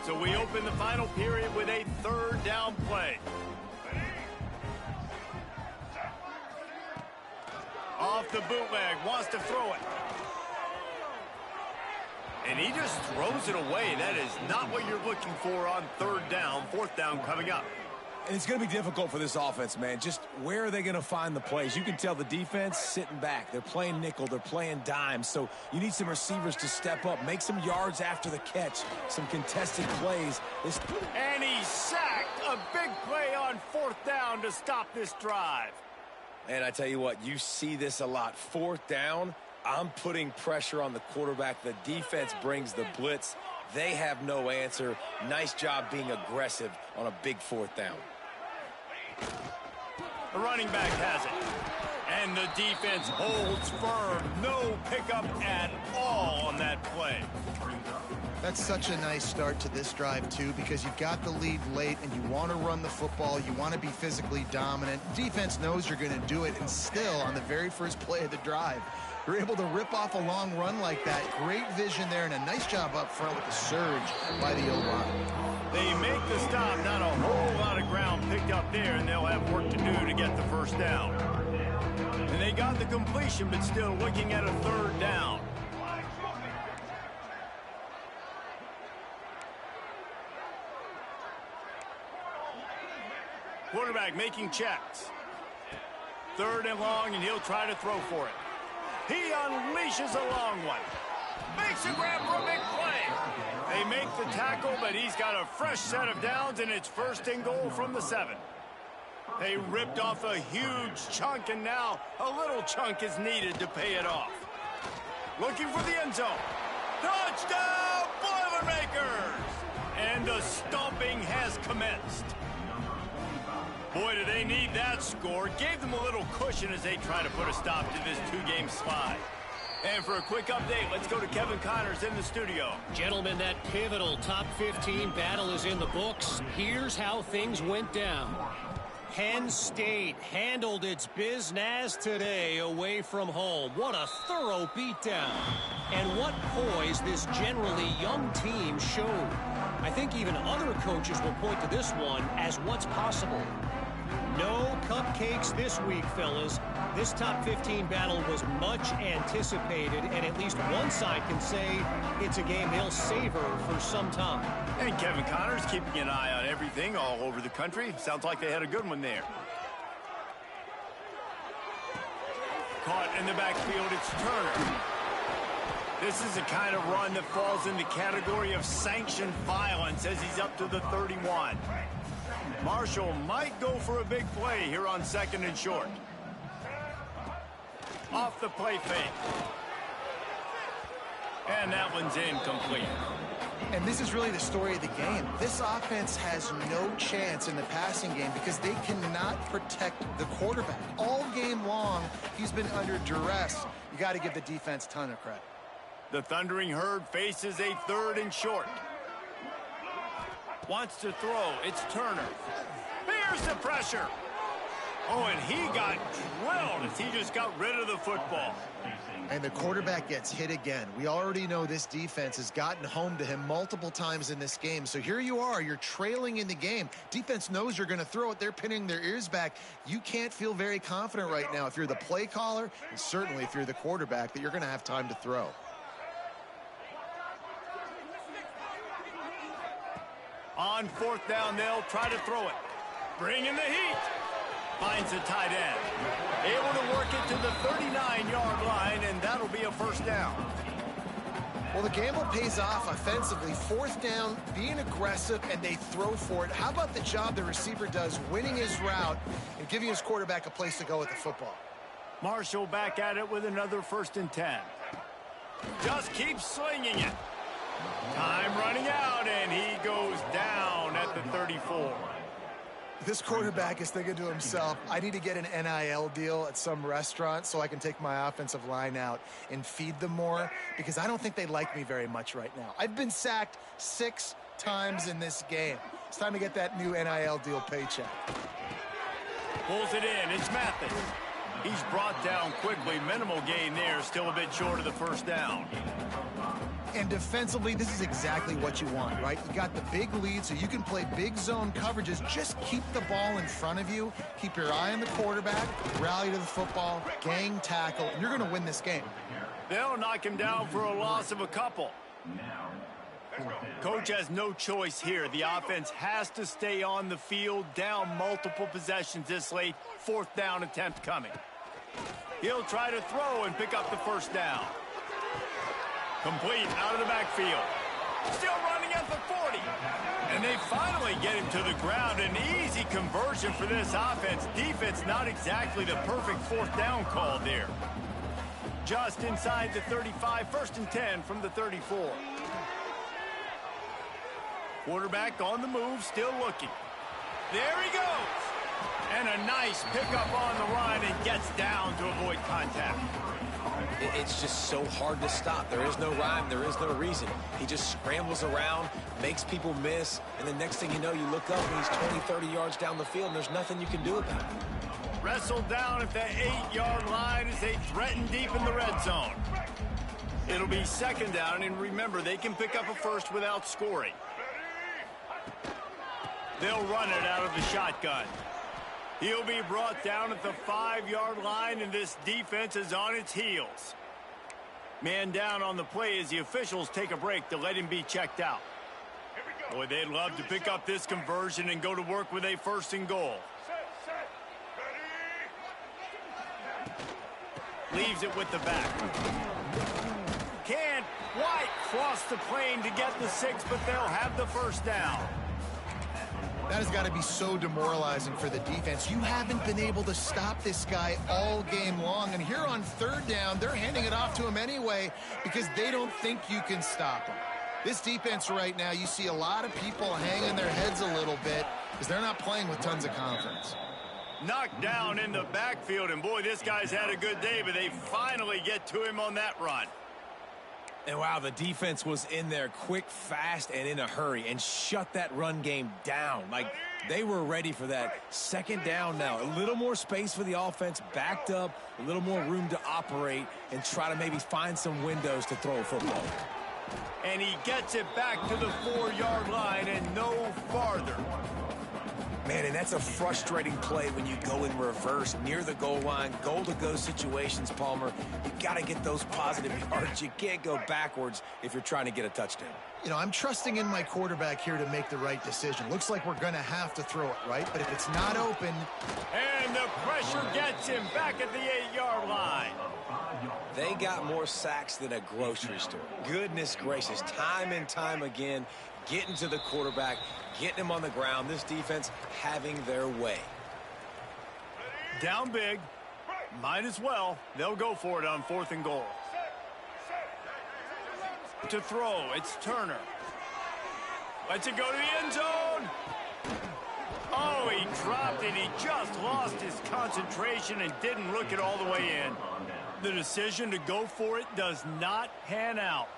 So we open the final period with a third down play. Off the bootleg, wants to throw it. And he just throws it away. That is not what you're looking for on third down. Fourth down coming up. And it's going to be difficult for this offense, man. Just where are they going to find the plays? You can tell the defense sitting back. They're playing nickel. They're playing dime. So you need some receivers to step up, make some yards after the catch, some contested plays. And he sacked. A big play on fourth down to stop this drive. And I tell you what, you see this a lot. Fourth down, I'm putting pressure on the quarterback. The defense brings the blitz. They have no answer. Nice job being aggressive on a big fourth down. The running back has it. And the defense holds firm. No pickup at all on that play. That's such a nice start to this drive, too, because you've got the lead late and you want to run the football. You want to be physically dominant. Defense knows you're going to do it, and still, on the very first play of the drive, you're able to rip off a long run like that. Great vision there, and a nice job up front with the surge by the O-line. They make the stop. Not a whole lot of ground picked up there, and they'll have work to do to get the first down. And they got the completion, but still looking at a third down. Quarterback making checks. Third and long, and he'll try to throw for it. He unleashes a long one. Makes a grab for a big play. They make the tackle, but he's got a fresh set of downs, and it's first and goal from the 7. They ripped off a huge chunk, and now a little chunk is needed to pay it off. Looking for the end zone. Touchdown, Boilermakers! And the stomping has commenced. Boy, do they need that score. Gave them a little cushion as they try to put a stop to this 2-game slide. And for a quick update, let's go to Kevin Connors in the studio. Gentlemen, that pivotal top 15 battle is in the books. Here's how things went down. Penn State handled its business today away from home. What a thorough beatdown. And what poise this generally young team showed. I think even other coaches will point to this one as what's possible. No cupcakes this week, fellas. This top 15 battle was much anticipated, and at least one side can say it's a game they'll savor for some time. And Kevin Connors keeping an eye on everything all over the country. Sounds like they had a good one there. Caught in the backfield, it's Turner. This is the kind of run that falls in the category of sanctioned violence as he's up to the 31. Marshall might go for a big play here on 2nd and short. Off the play fake. And that one's incomplete. And this is really the story of the game. This offense has no chance in the passing game because they cannot protect the quarterback. All game long, he's been under duress. You got to give the defense a ton of credit. The Thundering Herd faces a 3rd and short. Wants to throw. It's Turner. Here's the pressure. Oh, and he got drilled as he just got rid of the football. And the quarterback gets hit again. We already know this defense has gotten home to him multiple times in this game. So here you are. You're trailing in the game. Defense knows you're going to throw it. They're pinning their ears back. You can't feel very confident right now if you're the play caller, and certainly if you're the quarterback, that you're going to have time to throw. On 4th down, they'll try to throw it. Bring in the heat. Finds the tight end. Able to work it to the 39-yard line, and that'll be a first down. Well, the gamble pays off offensively. 4th down, being aggressive, and they throw for it. How about the job the receiver does, winning his route and giving his quarterback a place to go with the football? Marshall back at it with another 1st and 10. Just keeps slinging it. Time running out, and he goes down at the 34. This quarterback is thinking to himself, I need to get an NIL deal at some restaurant so I can take my offensive line out and feed them more, because I don't think they like me very much right now. I've been sacked 6 times in this game. It's time to get that new NIL deal paycheck. Pulls it in. It's Mathis. He's brought down quickly. Minimal gain there. Still a bit short of the first down. And defensively, this is exactly what you want, right? You got the big lead, so you can play big zone coverages. Just keep the ball in front of you. Keep your eye on the quarterback. Rally to the football. Gang tackle. And you're going to win this game. They'll knock him down for a loss of a couple. Coach has no choice here. The offense has to stay on the field, down multiple possessions this late. 4th down attempt coming. He'll try to throw and pick up the first down. Complete out of the backfield. Still running at the 40. And they finally get him to the ground. An easy conversion for this offense. Defense not exactly the perfect 4th down call there. Just inside the 35, 1st and 10 from the 34. Quarterback on the move, still looking. There he goes. And a nice pickup on the run and gets down to avoid contact. It's just so hard to stop. There is no rhyme. There is no reason. He just scrambles around, makes people miss, and the next thing you know, you look up and he's 20, 30 yards down the field, and there's nothing you can do about it. Wrestled down at the 8-yard line as they threaten deep in the red zone. It'll be 2nd down, and remember, they can pick up a first without scoring. They'll run it out of the shotgun. He'll be brought down at the 5-yard line, and this defense is on its heels. Man down on the play as the officials take a break to let him be checked out. Boy, they'd love to pick up this conversion and go to work with a 1st and goal. Leaves it with the back. Can't quite cross the plane to get the 6, but they'll have the 1st down. That has got to be so demoralizing for the defense. You haven't been able to stop this guy all game long. And here on 3rd down, they're handing it off to him anyway because they don't think you can stop him. This defense right now, you see a lot of people hanging their heads a little bit because they're not playing with tons of confidence. Knocked down in the backfield, and boy, this guy's had a good day, but they finally get to him on that run. And wow, the defense was in there quick, fast, and in a hurry and shut that run game down. Like, they were ready for that 2nd down now. A little more space for the offense, backed up, a little more room to operate and try to maybe find some windows to throw a football. And he gets it back to the 4-yard line and no farther. Man, and that's a frustrating play when you go in reverse near the goal line, goal-to-go situations, Palmer. You got to get those positive yards. You can't go backwards if you're trying to get a touchdown. You know, I'm trusting in my quarterback here to make the right decision. Looks like we're going to have to throw it, right? But if it's not open... And the pressure gets him back at the 8-yard line. They got more sacks than a grocery store. Goodness gracious, time and time again, getting to the quarterback, getting him on the ground. This defense having their way. Down big. Might as well. They'll go for it on 4th and goal. To throw, it's Turner. Lets it go to the end zone. Oh, he dropped it. He just lost his concentration and didn't look it all the way in. The decision to go for it does not pan out.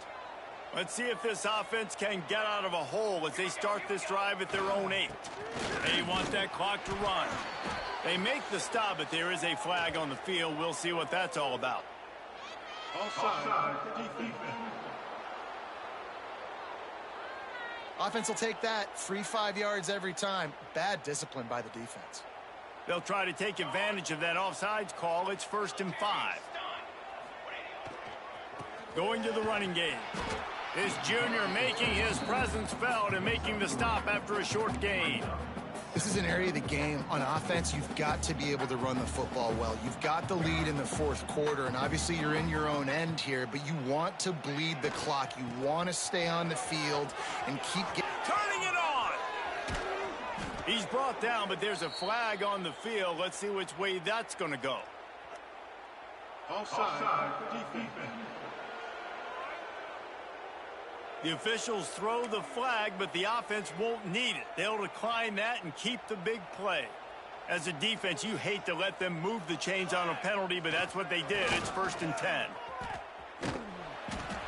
Let's see if this offense can get out of a hole as they start this drive at their own 8. They want that clock to run. They make the stop, but there is a flag on the field. We'll see what that's all about. Offside defense. Offense will take that. Free 5 yards every time. Bad discipline by the defense. They'll try to take advantage of that offsides call. It's 1st and 5. Going to the running game. This junior making his presence felt and making the stop after a short gain. This is an area of the game on offense. You've got to be able to run the football well. You've got the lead in the 4th quarter, and obviously you're in your own end here, but you want to bleed the clock. You want to stay on the field and keep turning it on. He's brought down, but there's a flag on the field. Let's see which way that's going to go. Offside defense. The officials throw the flag, but the offense won't need it. They'll decline that and keep the big play. As a defense, you hate to let them move the chains on a penalty, but that's what they did. It's 1st and 10.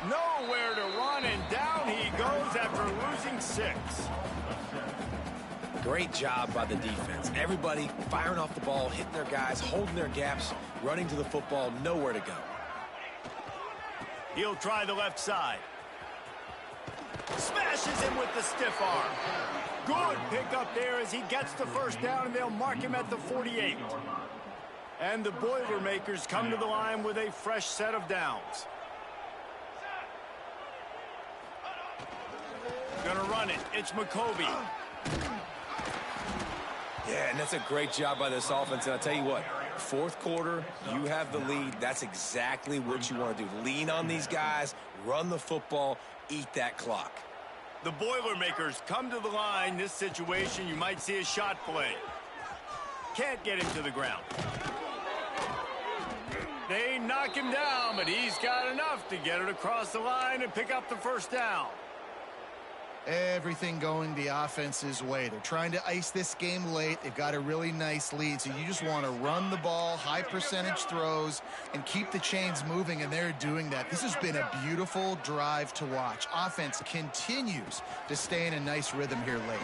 Nowhere to run, and down he goes after losing 6. Great job by the defense. Everybody firing off the ball, hitting their guys, holding their gaps, running to the football, nowhere to go. He'll try the left side. Smashes him with the stiff arm. Good pickup there as he gets the 1st down, and they'll mark him at the 48. And the Boilermakers come to the line with a fresh set of downs. Gonna run it. It's McCovey. Yeah, and that's a great job by this offense. And I'll tell you what, 4th quarter, you have the lead. That's exactly what you want to do. Lean on these guys, run the football, eat that clock. The Boilermakers come to the line. This situation, you might see a shot play. Can't get him to the ground. They knock him down, but he's got enough to get it across the line and pick up the 1st down. Everything going the offense's way. They're trying to ice this game late. They've got a really nice lead, so you just want to run the ball, high percentage throws, and keep the chains moving, and they're doing that. This has been a beautiful drive to watch. Offense continues to stay in a nice rhythm here late.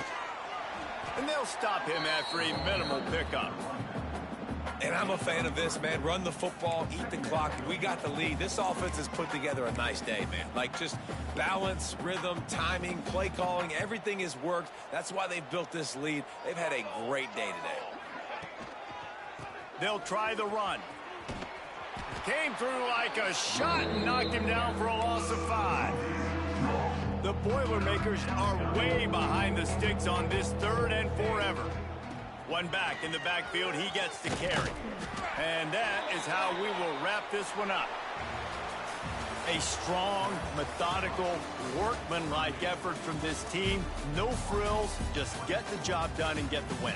And they'll stop him after a minimal pickup. And I'm a fan of this, man. Run the football, eat the clock. We got the lead. This offense has put together a nice day, man. Like, just balance, rhythm, timing, play calling, everything has worked. That's why they've built this lead. They've had a great day today. They'll try the run. Came through like a shot and knocked him down for a loss of 5. The Boilermakers are way behind the sticks on this 3rd and forever. One back in the backfield, he gets to carry. And that is how we will wrap this one up. A strong, methodical, workmanlike effort from this team. No frills, just get the job done and get the win.